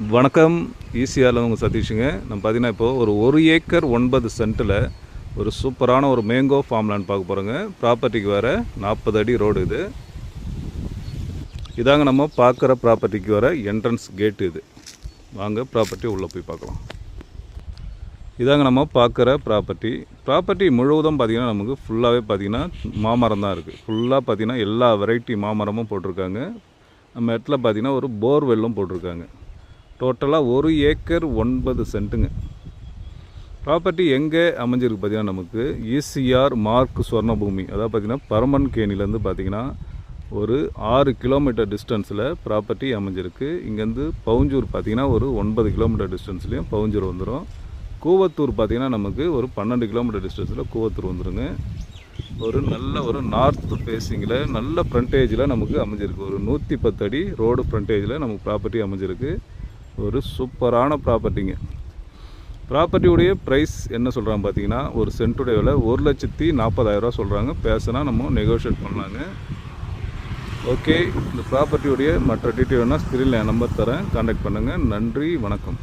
வணக்கம். ஈசிஆரில் உங்கள் சதீஷுங்க. நம்ம பார்த்தீங்கன்னா இப்போது ஒரு ஏக்கர் 9 சென்ட்டில் ஒரு சூப்பரான ஒரு மேங்கோ ஃபார்ம் லேண்ட் பார்க்க போகிறோங்க. ப்ராப்பர்ட்டிக்கு வர 40 அடி ரோடு இது. இதாங்க நம்ம பார்க்குற ப்ராப்பர்ட்டிக்கு வர என்ட்ரன்ஸ் கேட்டு இது. வாங்க ப்ராப்பர்ட்டி உள்ளே போய் பார்க்கலாம். இதாங்க நம்ம பார்க்குற ப்ராப்பர்ட்டி முழுவதும் பார்த்திங்கன்னா நமக்கு ஃபுல்லாகவே பார்த்திங்கன்னா மாமரம் தான் இருக்குது. ஃபுல்லாக பார்த்திங்கன்னா எல்லா வெரைட்டி மாமரமும் போட்டிருக்காங்க. நம்ம இடத்துல பார்த்திங்கன்னா ஒரு போர்வெல்லும் போட்டிருக்காங்க. டோட்டலாக 1 ஏக்கர் 9 சென்ட்டுங்க. ப்ராப்பர்ட்டி எங்கே அமைஞ்சிருக்கு பார்த்திங்கன்னா நமக்கு ஈசிஆர் மார்க் சுவர்ணபூமி, அதாவது பார்த்திங்கன்னா பரமன்கேணிலேருந்து பார்த்திங்கன்னா ஒரு 6 கிலோமீட்டர் டிஸ்டன்ஸில் ப்ராப்பர்ட்டி அமைஞ்சிருக்கு. இங்கேருந்து பவுஞ்சூர் பார்த்திங்கன்னா ஒரு 9 கிலோமீட்டர் டிஸ்டன்ஸ்லேயும் பவுஞ்சூர் வந்துடும். கூவத்தூர் பார்த்திங்கன்னா நமக்கு ஒரு 12 கிலோமீட்டர் டிஸ்டன்ஸில் கூவத்தூர் வந்துடுங்க. ஒரு நார்த் ஃபேஸிங்கில் நல்ல ஃப்ரண்டேஜில் நமக்கு அமைஞ்சிருக்கு. ஒரு 110 அடி ரோடு ஃப்ரண்டேஜில் நமக்கு ப்ராப்பர்ட்டி அமைஞ்சிருக்கு. ஒரு சூப்பரான ப்ராப்பர்ட்டிங்க. ப்ராப்பர்ட்டியுடைய ப்ரைஸ் என்ன சொல்கிறாங்க பார்த்தீங்கன்னா, ஒரு சென்ட்டுடைய விலை 1,40,000 சொல்கிறாங்க. பேசினா நம்ம நெகோஷியேட் பண்ணலாங்க. ஓகே, இந்த ப்ராப்பர்ட்டியுடைய மற்ற டீட்டெயில்னால் ஸ்க்ரீனில் என் நம்பர் தரேன், கான்டாக்ட் பண்ணுங்கள். நன்றி, வணக்கம்.